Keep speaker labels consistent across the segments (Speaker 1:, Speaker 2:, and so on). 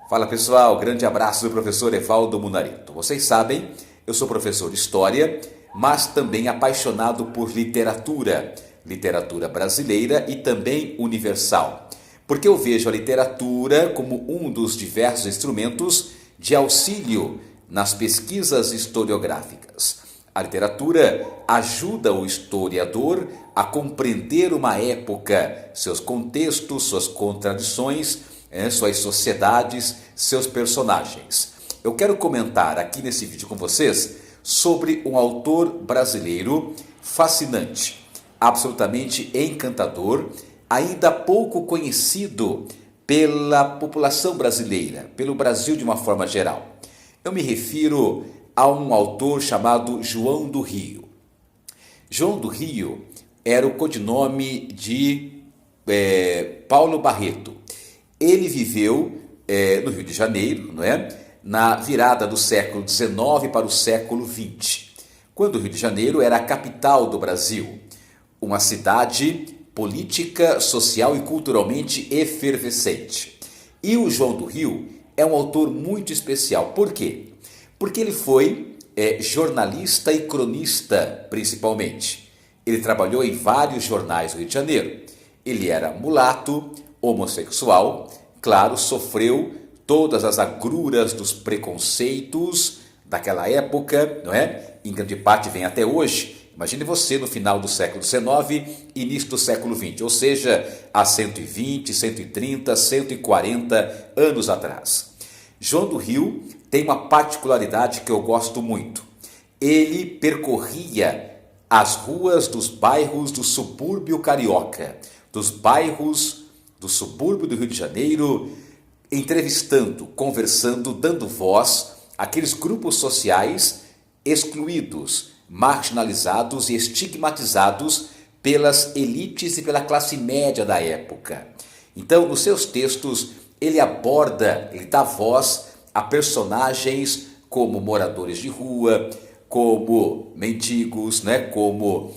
Speaker 1: Fala pessoal, grande abraço do professor Evaldo Munarito. Vocês sabem, eu sou professor de História, mas também apaixonado por literatura, literatura brasileira e também universal. Porque eu vejo a literatura como um dos diversos instrumentos de auxílio nas pesquisas historiográficas. A literatura ajuda o historiador a compreender uma época, seus contextos, suas contradições, suas sociedades, seus personagens. Eu quero comentar aqui nesse vídeo com vocês sobre um autor brasileiro fascinante, absolutamente encantador, ainda pouco conhecido pela população brasileira, pelo Brasil de uma forma geral. Eu me refiro a um autor chamado João do Rio. João do Rio era o codinome de Paulo Barreto. Ele viveu no Rio de Janeiro, não é? Na virada do século XIX para o século XX, quando o Rio de Janeiro era a capital do Brasil, uma cidade política, social e culturalmente efervescente. E o João do Rio é um autor muito especial. Por quê? Porque ele foi jornalista e cronista, principalmente. Ele trabalhou em vários jornais do Rio de Janeiro. Ele era mulato, homossexual, claro, sofreu todas as agruras dos preconceitos daquela época, não é? Em grande parte vem até hoje. Imagine você no final do século XIX, início do século XX, ou seja, há 120, 130, 140 anos atrás. João do Rio tem uma particularidade que eu gosto muito. Ele percorria as ruas dos bairros do subúrbio carioca, dos bairros do subúrbio do Rio de Janeiro, entrevistando, conversando, dando voz àqueles grupos sociais excluídos, marginalizados e estigmatizados pelas elites e pela classe média da época. Então, nos seus textos, ele aborda, ele dá voz a personagens como moradores de rua, como mendigos, né? Como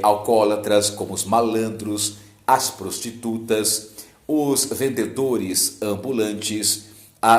Speaker 1: alcoólatras, como os malandros, as prostitutas, os vendedores ambulantes,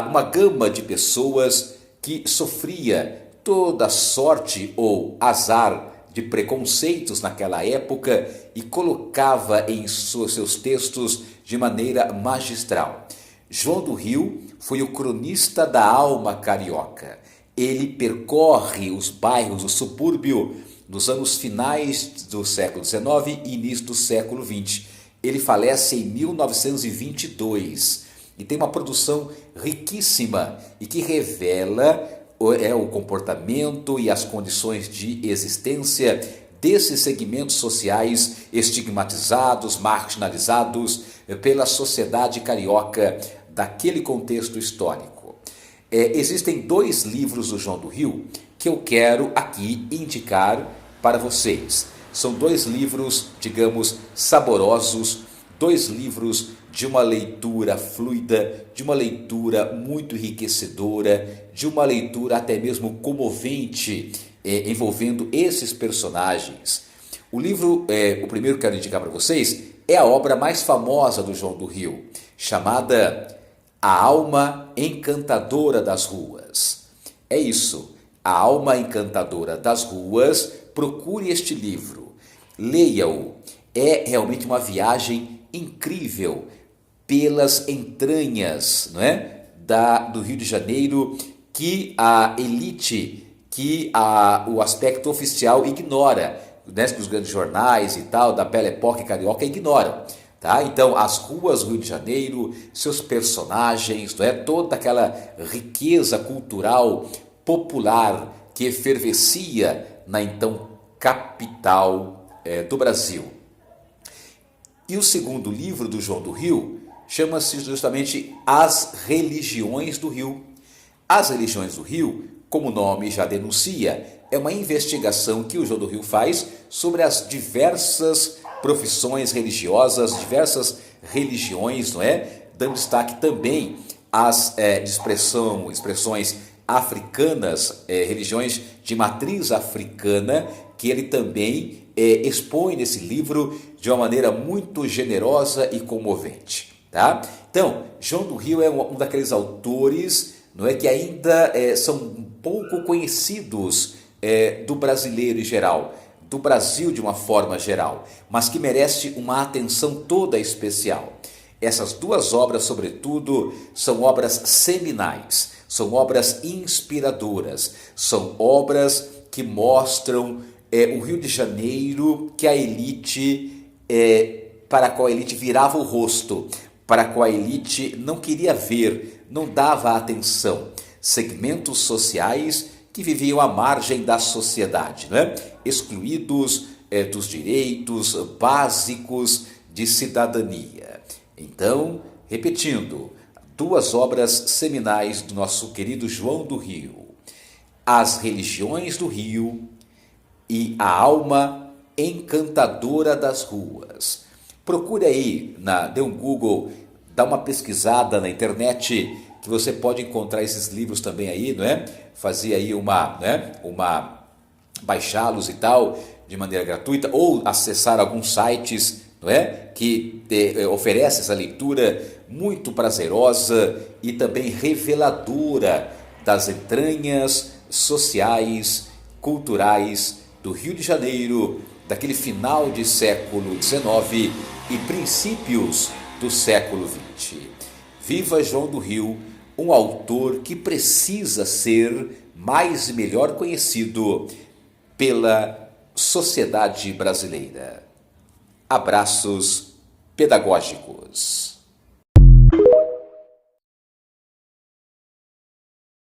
Speaker 1: uma gama de pessoas que sofria toda sorte ou azar de preconceitos naquela época e colocava em seus textos de maneira magistral. João do Rio foi o cronista da alma carioca. Ele percorre os bairros do subúrbio nos anos finais do século XIX e início do século XX. Ele falece em 1922 e tem uma produção riquíssima e que revela o comportamento e as condições de existência desses segmentos sociais estigmatizados, marginalizados pela sociedade carioca daquele contexto histórico. Existem dois livros do João do Rio que eu quero aqui indicar para vocês. São dois livros, digamos, saborosos, dois livros de uma leitura fluida, de uma leitura muito enriquecedora, de uma leitura até mesmo comovente, envolvendo esses personagens. O livro, o primeiro que eu quero indicar para vocês, é a obra mais famosa do João do Rio, chamada A Alma Encantadora das Ruas. É isso, A Alma Encantadora das Ruas. Procure este livro, leia-o. É realmente uma viagem incrível pelas entranhas, não é? Do Rio de Janeiro, que a elite, que o aspecto oficial ignora, né? Que os grandes jornais e tal, da Belle Époque carioca ignoram. Tá? Então, as ruas do Rio de Janeiro, seus personagens, não é? Toda aquela riqueza cultural popular que efervescia na então capital do Brasil. E o segundo livro do João do Rio chama-se justamente As Religiões do Rio. As Religiões do Rio, como o nome já denuncia, é uma investigação que o João do Rio faz sobre as diversas profissões religiosas, diversas religiões, não é? Dando destaque também às expressões africanas, religiões de matriz africana, que ele também expõe nesse livro de uma maneira muito generosa e comovente. Tá? Então, João do Rio é um daqueles autores, não é, que ainda são pouco conhecidos do brasileiro em geral, do Brasil de uma forma geral, mas que merece uma atenção toda especial. Essas duas obras, sobretudo, são obras seminais, são obras inspiradoras, são obras que mostram o Rio de Janeiro que a elite, para a qual a elite virava o rosto, para a qual a elite não queria ver, não dava atenção. Segmentos sociais que viviam à margem da sociedade, né? Excluídos dos direitos básicos de cidadania. Então, repetindo, duas obras seminais do nosso querido João do Rio: As Religiões do Rio e A Alma Encantadora das Ruas. Procure aí, dê um Google, dá uma pesquisada na internet, que você pode encontrar esses livros também aí, não é? Fazer aí baixá-los e tal, de maneira gratuita, ou acessar alguns sites, não é? Que oferece essa leitura muito prazerosa e também reveladora das entranhas sociais, culturais do Rio de Janeiro, daquele final de século XIX e princípios do século XX. Viva João do Rio, um autor que precisa ser mais e melhor conhecido pela sociedade brasileira. Abraços pedagógicos.